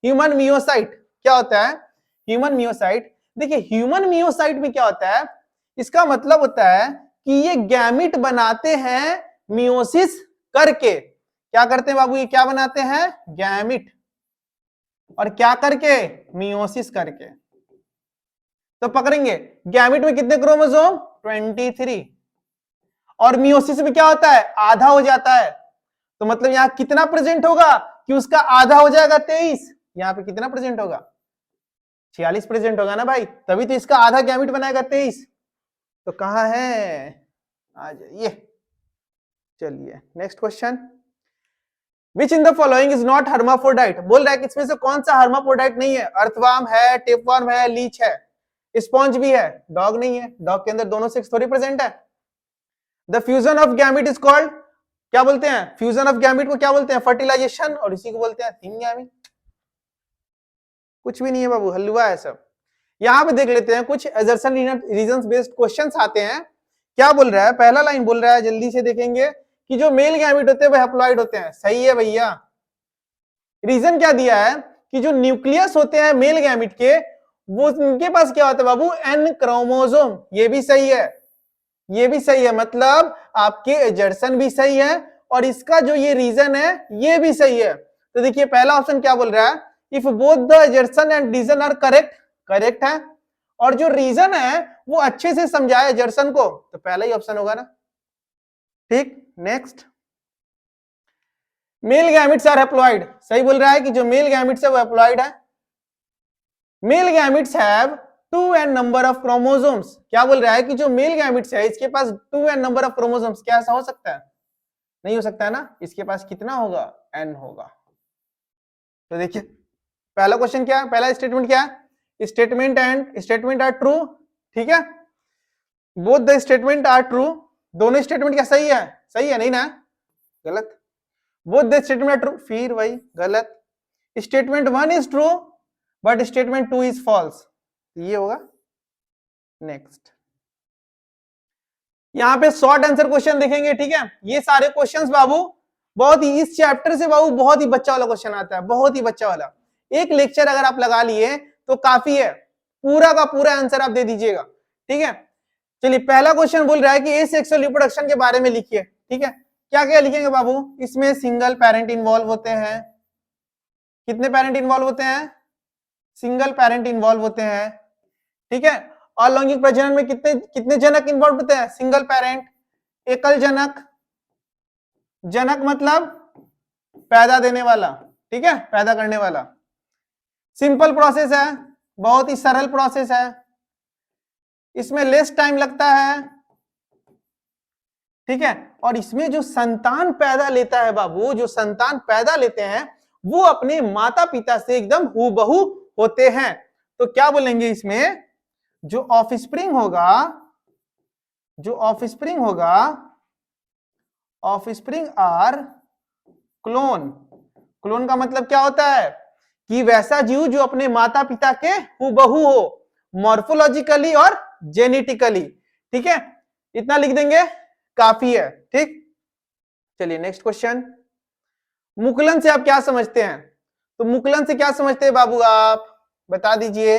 human meiocyte क्या होता है? ह्यूमन मियोसाइट, देखिए ह्यूमन मियोसाइट में क्या होता है, इसका मतलब होता है कि ये गैमिट बनाते हैं मियोसिस करके। क्या करते हैं बाबू? ये क्या बनाते हैं? गैमिट। और क्या करके? मियोसिस करके। तो पकड़ेंगे, गैमिट में कितने क्रोमोसोम? 23। और मियोसिस में क्या होता है? आधा हो जाता है। तो मतलब यहां कितना प्रेजेंट होगा कि उसका आधा हो जाएगा 23, यहां पे कितना प्रेजेंट होगा? 46 प्रेजेंट होगा ना भाई, तभी तो इसका आधा गैमिट बनाएगा 23। तो कहां है? आ जाइए। चलिए next question, which in the following is not hermaphrodite. बोल रहा है कि इसमें से कौन सा हर्माफ्रोडाइट नहीं है? अर्थवर्म है, टेपवर्म है, लीच है, स्पॉन्ज भी है, डॉग नहीं है, डॉग के अंदर दोनों सेक्स थोड़ी प्रेजेंट है। The fusion of gamete is called, क्या बोलते हैं? फ्यूजन ऑफ गैमिट को क्या बोलते हैं? फर्टिलाइजेशन, और इसी को बोलते हैं थिन गैमिट। कुछ भी नहीं है बाबू, हलवा है सब। यहां पे देख लेते हैं कुछ एजर्सन रीजंस बेस्ड क्वेश्चंस आते हैं। क्या बोल रहा है? पहला लाइन बोल रहा है, जल्दी से देखेंगे, कि जो मेल गैमिट होते हैं वो हैप्लॉइड होते हैं। सही है भैया। रीजन क्या दिया है कि जो न्यूक्लियस होते हैं मेल गैमिट के, वो उनके पास क्या होता है बाबू? N chromosome. ये भी सही है, ये भी सही है, मतलब आपके एजर्सन भी सही है और इसका जो ये रीजन है ये भी सही है। तो देखिए पहला ऑप्शन क्या बोल रहा है, if both the assertion and reason are correct, correct है, और जो रीजन है वो अच्छे से समझाए एजर्सन को, तो पहला ही ऑप्शन होगा ना। ठीक, next, male gametes are haploid, सही बोल रहा है कि जो मेल गैमिट्स है वो हैप्लॉइड है। Male gametes have 2n number of chromosomes, क्या बोल रहा है कि जो मेल गैमिट्स है इसके पास 2n नंबर ऑफ क्रोमोसोम्स, क्या ऐसा हो सकता है? नहीं हो सकता है ना, इसके पास कितना होगा, n होगा। तो देखिए पहला क्वेश्चन क्या है, पहला स्टेटमेंट क्या है, statement and statement are true, ठीक है, both the statement are true, दोनों स्टेटमेंट क्या सही है, सही है नहीं ना, गलत, both the statement are true, फिर वही गलत, statement 1 is true but statement 2 is false, ये होगा। नेक्स्ट, यहां पे शॉर्ट आंसर क्वेश्चन देखेंगे, ठीक है, ये सारे क्वेश्चंस बाबू बहुत ही, इस चैप्टर से बाबू बहुत ही बच्चा वाला क्वेश्चन आता है, बहुत ही बच्चा वाला, एक लेक्चर अगर आप लगा लिए तो काफी है, पूरा का पूरा आंसर आप दे दीजिएगा, ठीक है। चलिए पहला क्वेश्चन बोल रहा है कि एसेक्सुअल रिप्रोडक्शन के बारे में लिखिए, ठीक है, क्या क्या लिखेंगे बाबू, इसमें सिंगल पेरेंट इन्वॉल्व होते हैं, कितने पेरेंट इन्वॉल्व होते हैं, सिंगल पेरेंट इन्वॉल्व होते हैं, ठीक है, और लैंगिक प्रजनन में कितने कितने जनक इन्वॉल्व होते हैं, सिंगल पेरेंट, एकल जनक, जनक मतलब पैदा देने वाला, ठीक है, पैदा करने वाला, सिंपल प्रोसेस है, बहुत ही सरल प्रोसेस है, इसमें लेस टाइम लगता है, ठीक है, और इसमें जो संतान पैदा लेता है बाबू, जो संतान पैदा लेते हैं वो अपने माता पिता से एकदम हूबहू होते हैं। तो क्या बोलेंगे इसमें, जो ऑफस्प्रिंग होगा, जो ऑफस्प्रिंग होगा, ऑफस्प्रिंग आर क्लोन, क्लोन का मतलब क्या होता है कि वैसा जीव जो अपने माता पिता के हूबहू हो, मॉर्फोलॉजिकली और जेनेटिकली, ठीक है, इतना लिख देंगे काफी है, ठीक। चलिए नेक्स्ट क्वेश्चन, मुकुलन से आप क्या समझते हैं, तो मुकुलन से क्या समझते हैं बाबू, आप बता दीजिए,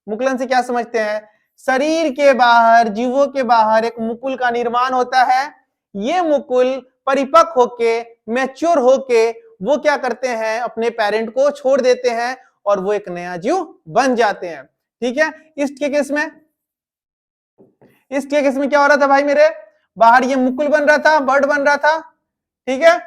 मुकुलन से क्या समझते हैं, शरीर के बाहर, जीवों के बाहर एक मुकुल का निर्माण होता है, ये मुकुल परिपक्व होके, मैच्योर होके वो क्या करते हैं, अपने पेरेंट को छोड़ देते हैं और वो एक नया जीव बन जाते हैं, ठीक है। इसके केस में, इसके केस में क्या हो रहा था भाई मेरे, बाहर ये मुकुल बन रहा था, बर्ड बन रहा था, ठीक है,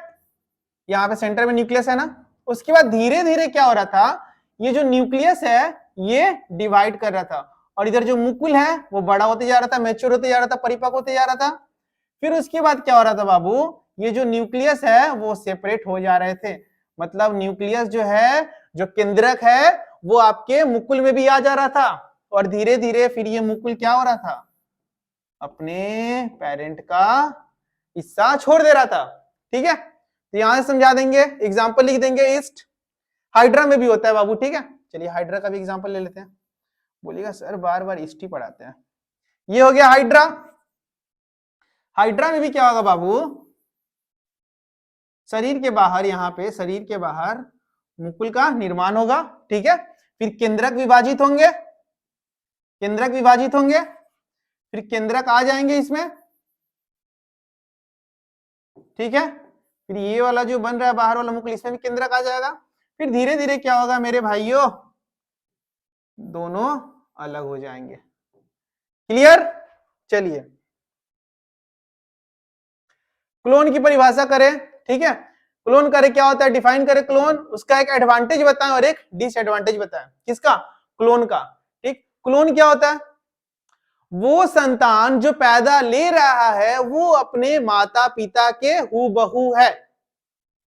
यहाँ पे सेंटर में न्यूक्लियस है ना, उसके बाद धीरे धीरे क्या हो रहा था, ये जो न्यूक्लियस है ये डिवाइड कर रहा था, और इधर जो मुकुल है वो बड़ा होते जा रहा था, मैच्योर होते जा रहा था, परिपक्व होते जा रहा था। फिर उसके बाद क्या हो रहा था बाबू, ये जो न्यूक्लियस है वो सेपरेट हो जा रहे थे, मतलब न्यूक्लियस जो है, जो केंद्रक है वो आपके मुकुल में भी आ जा रहा था, और धीरे धीरे फिर ये मुकुल क्या हो रहा था, अपने पेरेंट का हिस्सा छोड़ दे रहा था, ठीक है। तो यहां से समझा देंगे, एग्जाम्पल लिख देंगे, ईस्ट, हाइड्रा में भी होता है बाबू, ठीक है। चलिए हाइड्रा का भी एग्जाम्पल ले लेते हैं, बोलिएगा सर बार बार ईस्ट ही पढ़ाते हैं, ये हो गया हाइड्रा। हाइड्रा में भी क्या होगा बाबू, शरीर के बाहर, यहाँ पे शरीर के बाहर मुकुल का निर्माण होगा, ठीक है, फिर केंद्रक विभाजित होंगे, केंद्रक विभाजित होंगे, फिर केंद्रक आ जाएंगे इसमें, ठीक है, फिर ये वाला जो बन रहा है बाहर वाला मुकुल, इसमें भी केंद्रक आ जाएगा, फिर धीरे धीरे क्या होगा मेरे भाइयों, दोनों अलग हो जाएंगे, क्लियर। चलिए क्लोन की परिभाषा करें, ठीक है, क्लोन करें क्या होता है, डिफाइन करें क्लोन, उसका एक एडवांटेज बताएं और एक डिसएडवांटेज बताएं, किसका, क्लोन का, ठीक। क्लोन क्या होता है, वो संतान जो पैदा ले रहा है वो अपने माता पिता के हूबहू है,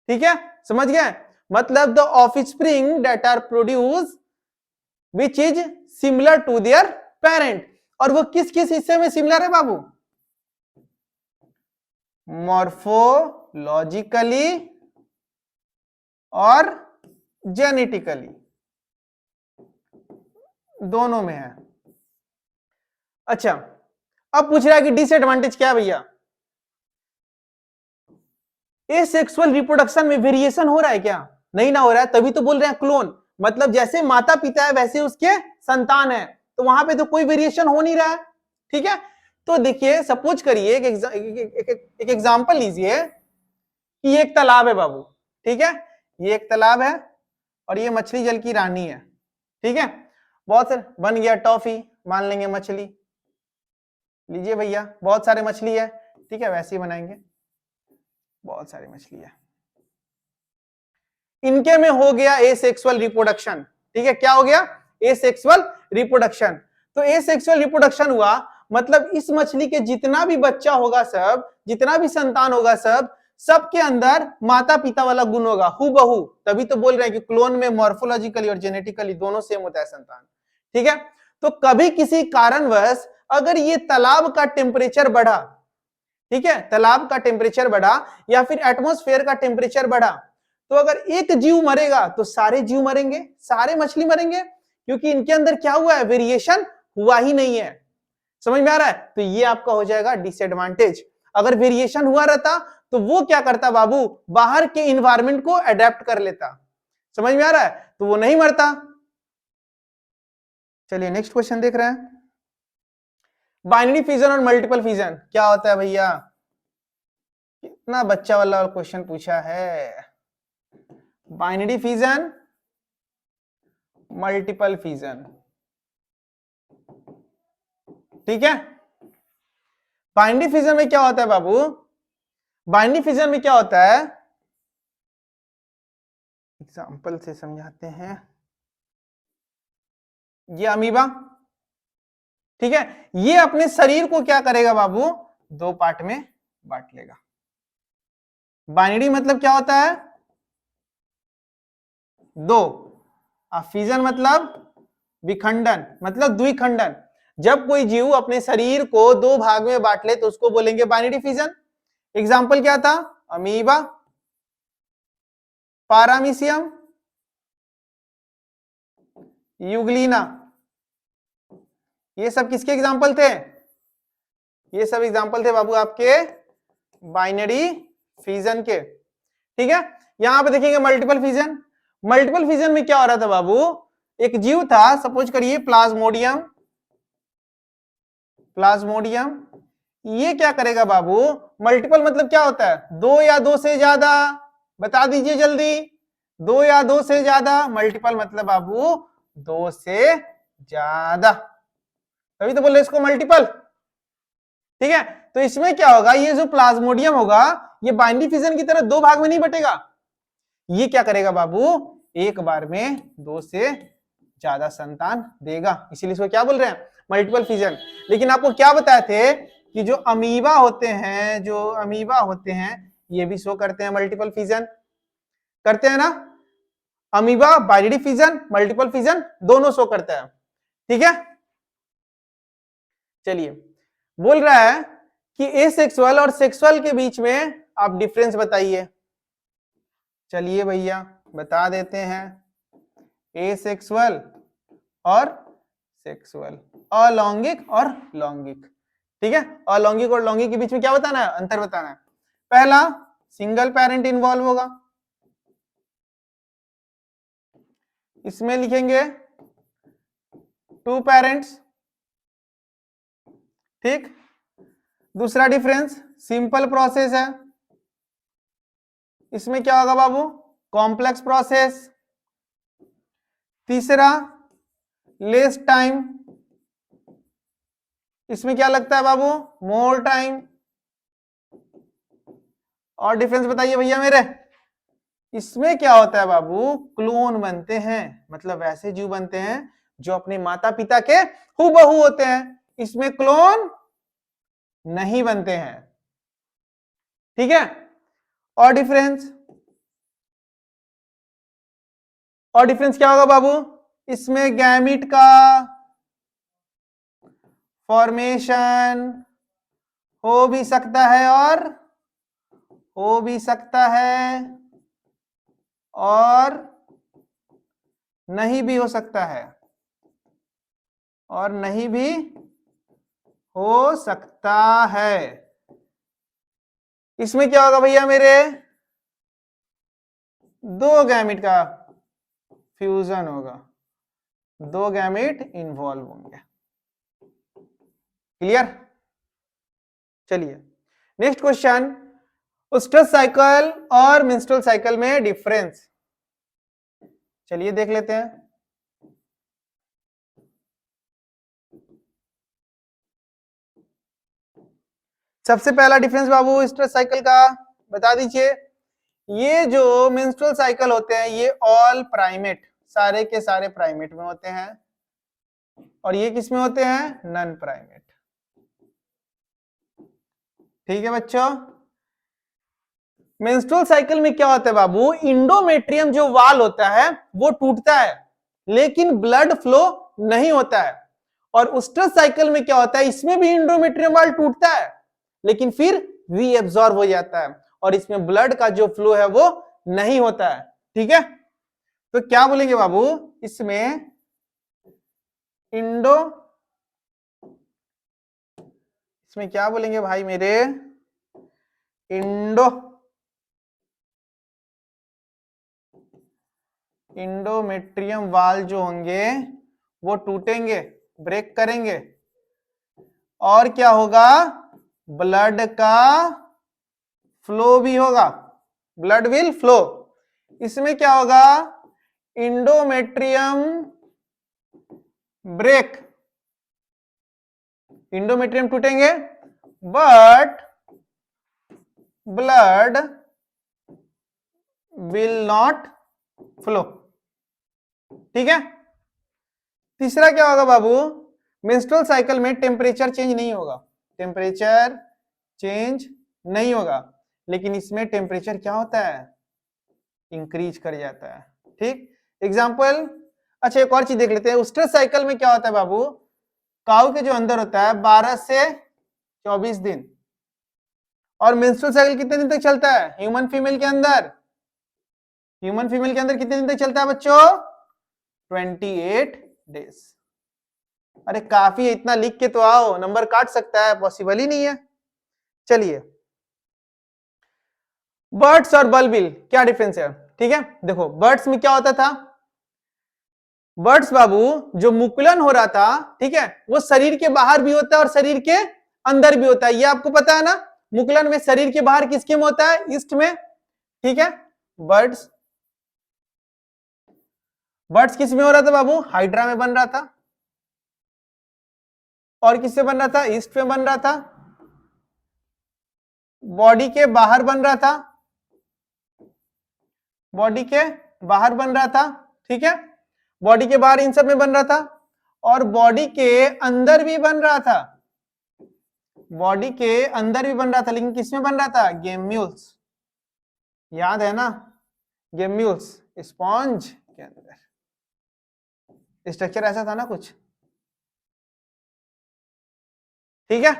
ठीक है, समझ गए, मतलब the offspring that are produce which is similar to their parent, और वो किस किस हिस्से में सिमिलर है बाबू, मॉर्फोलॉजिकली और जेनेटिकली, दोनों में है। अच्छा अब पूछ रहा है कि डिसएडवांटेज क्या है भैया, एसेक्सुअल रिप्रोडक्शन में वेरिएशन हो रहा है क्या, नहीं ना हो रहा है, तभी तो बोल रहे हैं क्लोन, मतलब जैसे माता पिता है वैसे उसके संतान है, तो वहां पे तो कोई वेरिएशन हो नहीं रहा है, ठीक है। तो देखिए सपोज करिए एक एग्जांपल लीजिए कि ये एक तालाब है बाबू, ठीक है, ये एक तालाब है और ये मछली जल की रानी है, ठीक है। बहुत सारे बन गया टॉफी, मान लेंगे मछली, लीजिए भैया बहुत सारे मछली है, ठीक है, वैसे ही बनाएंगे, बहुत सारी मछली है। इनके में हो गया एसेक्सुअल रिप्रोडक्शन, ठीक है, क्या हो गया, एसेक्सुअल रिप्रोडक्शन। तो एसेक्सुअल रिप्रोडक्शन हुआ मतलब इस मछली के जितना भी बच्चा होगा, सब जितना भी संतान होगा, सब सबके अंदर माता पिता वाला गुण होगा, हूबहू। तभी तो बोल रहे हैं कि क्लोन में मॉर्फोलॉजिकली और जेनेटिकली दोनों सेम होता है संतान, ठीक है। तो कभी किसी कारणवश अगर ये तालाब का टेम्परेचर बढ़ा, ठीक है, तालाब का टेम्परेचर बढ़ा या फिर एटमॉस्फेयर का टेम्परेचर बढ़ा, तो अगर एक जीव मरेगा तो सारे जीव मरेंगे, सारे मछली मरेंगे, क्योंकि इनके अंदर क्या हुआ है, वेरिएशन हुआ ही नहीं है। समझ में आ रहा है? तो ये आपका हो जाएगा डिसएडवांटेज। अगर वेरिएशन हुआ रहता तो वो क्या करता बाबू, बाहर के इन्वायरमेंट को अडेप्ट कर लेता। समझ में आ रहा है? तो वो नहीं मरता। चलिए नेक्स्ट क्वेश्चन देख रहे हैं। बाइनरी फिजन और मल्टीपल फिजन क्या होता है भैया? कितना बच्चा वाला क्वेश्चन पूछा है। बाइनरी फिजन, मल्टीपल फिजन, ठीक है। बाइनरी फिजन में क्या होता है बाबू? बाइनरी फिजन में क्या होता है, एग्जांपल से समझाते हैं। ये अमीबा, ठीक है, ये अपने शरीर को क्या करेगा बाबू, दो पार्ट में बांट लेगा। बाइनरी मतलब क्या होता है, दो। फिजन मतलब विखंडन, मतलब द्विखंडन। जब कोई जीव अपने शरीर को दो भाग में बांट ले तो उसको बोलेंगे बाइनरी फिजन। एग्जाम्पल क्या था, अमीबा, पारामीशियम, यूग्लिना। ये सब किसके एग्जाम्पल थे? ये सब एग्जाम्पल थे बाबू आपके बाइनरी फिजन के, ठीक है। यहां पे देखेंगे मल्टीपल फिजन। मल्टीपल फिजन में क्या हो रहा था बाबू, एक जीव था, सपोज करिए प्लाज्मोडियम, प्लाज्मोडियम, ये क्या करेगा बाबू, मल्टीपल मतलब क्या होता है, दो या दो से ज्यादा, बता दीजिए जल्दी, दो या दो से ज्यादा। मल्टीपल मतलब बाबू दो से ज्यादा, तभी तो बोल रहे इसको मल्टीपल, ठीक है। तो इसमें क्या होगा, ये जो प्लाज्मोडियम होगा ये बाइनरी फिजन की तरह दो भाग में नहीं बटेगा, ये क्या करेगा बाबू, एक बार में दो से ज्यादा संतान देगा, इसीलिए इसको क्या बोल रहे हैं, मल्टीपल फिजन। लेकिन आपको क्या बताए थे कि जो अमीबा होते हैं, जो अमीबा होते हैं ये भी शो करते हैं मल्टीपल फिजन, करते हैं ना। Amoeba binary fission, multiple fission दोनों शो करता है, ठीक है। चलिए बोल रहा है कि एसेक्सुअल और सेक्सुअल के बीच में आप डिफरेंस बताइए। चलिए भैया बता देते हैं, एसेक्सुअल और सेक्सुअल, अलैंगिक और लैंगिक, ठीक है। अलैंगिक और लैंगिक के बीच में क्या बताना है, अंतर बताना है। पहला, सिंगल पेरेंट इन्वॉल्व होगा, इसमें लिखेंगे टू पेरेंट्स, ठीक। दूसरा डिफरेंस, सिंपल प्रोसेस है, इसमें क्या होगा बाबू, कॉम्प्लेक्स प्रोसेस। तीसरा, लेस टाइम, इसमें क्या लगता है बाबू, मोर टाइम। और डिफरेंस बताइए भैया मेरे, इसमें क्या होता है बाबू, क्लोन बनते हैं, मतलब ऐसे जीव बनते हैं जो अपने माता पिता के हूबहू होते हैं, इसमें क्लोन नहीं बनते हैं, ठीक है। और डिफरेंस, और डिफरेंस क्या होगा बाबू, इसमें गैमिट का फॉर्मेशन हो भी सकता है और हो भी सकता है और नहीं भी हो सकता है, और नहीं भी हो सकता है। इसमें क्या होगा भैया मेरे, दो गैमिट का फ्यूजन होगा, दो गैमिट इन्वॉल्व होंगे, क्लियर। चलिए नेक्स्ट क्वेश्चन, स्ट्रेस साइकिल और मेंस्ट्रुअल साइकिल में डिफरेंस चलिए देख लेते हैं। सबसे पहला डिफरेंस बाबू स्ट्रेस साइकिल का बता दीजिए। ये जो मेंस्ट्रुअल साइकिल होते हैं ये ऑल प्राइमेट, सारे के सारे प्राइमेट में होते हैं, और ये किस में होते हैं? Non primate. ठीक है बच्चों। मेंस्ट्रुअल साइकिल में क्या होता है बाबू? इंडोमेट्रियम जो वाल होता है वो टूटता है लेकिन ब्लड फ्लो नहीं होता है। और स्ट्रेस साइकिल में क्या होता है? इसमें भी इंडोमेट्रियम वाल टूटता है लेकिन फिर रीएब्सॉर्ब हो जाता है और इसमें ब्लड का जो फ्लो है वो नहीं होता है। ठीक है, तो क्या बोलेंगे बाबू इसमें? इसमें क्या बोलेंगे भाई मेरे? इंडोमेट्रियम वाल जो होंगे वो टूटेंगे, ब्रेक करेंगे, और क्या होगा? ब्लड का फ्लो भी होगा, ब्लड विल फ्लो। इसमें क्या होगा? इंडोमेट्रियम ब्रेक, इंडोमेट्रियम टूटेंगे but blood will not flow. ठीक है। तीसरा क्या होगा बाबू? मेंस्ट्रुअल साइकिल में टेम्परेचर चेंज नहीं होगा, टेम्परेचर चेंज नहीं होगा, लेकिन इसमें टेम्परेचर क्या होता है? इंक्रीज कर जाता है। ठीक, एग्जाम्पल। अच्छा एक और चीज देख लेते हैं। स्ट्रेस साइकिल में क्या होता है बाबू? काऊ के जो अंदर होता है 12 से 24 दिन, और मेंस्ट्रुअल साइकिल कितने दिन तक चलता है? ह्यूमन फीमेल के अंदर कितने दिन तक चलता है बच्चों? 28 डेज। अरे काफी है, इतना लिख के तो आओ, नंबर काट सकता है, पॉसिबल ही नहीं है। चलिए, बर्ड्स और बल्बिल क्या डिफरेंस है? ठीक है, देखो बर्ड्स में क्या होता था? बर्ड्स बाबू जो मुकुलन हो रहा था, ठीक है, वो शरीर के बाहर भी होता है और शरीर के अंदर भी होता है, ये आपको पता है ना। मुकुलन में शरीर के बाहर किसके में होता है? ईस्ट में। ठीक है, बर्ड्स किस में हो रहा था बाबू? हाइड्रा में बन रहा था। और किससे बन रहा था? ईस्ट में बन रहा था। बॉडी के बाहर बन रहा था, बॉडी के बाहर बन रहा था। ठीक है, बॉडी के बाहर इन सब में बन रहा था, और बॉडी के अंदर भी बन रहा था, बॉडी के अंदर भी बन रहा था, लेकिन किस में बन रहा था? गेम्यूल्स, याद है ना? गेम्यूल्स, स्पॉन्ज के अंदर। स्ट्रक्चर ऐसा था ना कुछ। ठीक है,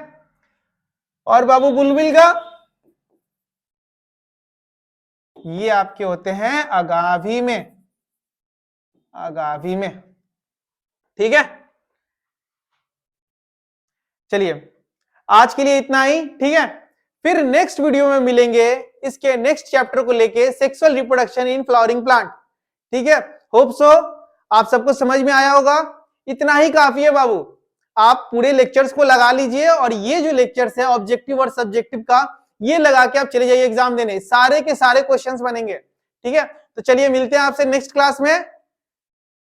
और बाबू बुलबुल का ये आपके होते हैं अगाभी में, अगाभी में। ठीक है, चलिए आज के लिए इतना ही। ठीक है, फिर नेक्स्ट वीडियो में मिलेंगे इसके नेक्स्ट चैप्टर को लेके, sexual reproduction in flowering plant. ठीक है, होप सो आप सबको समझ में आया होगा। इतना ही काफी है बाबू, आप पूरे लेक्चर्स को लगा लीजिए, और ये जो लेक्चर्स है ऑब्जेक्टिव और सब्जेक्टिव का, ये लगा के आप चले जाइए एग्जाम देने, सारे के सारे क्वेश्चंस बनेंगे। ठीक है, तो चलिए मिलते हैं आपसे नेक्स्ट क्लास में।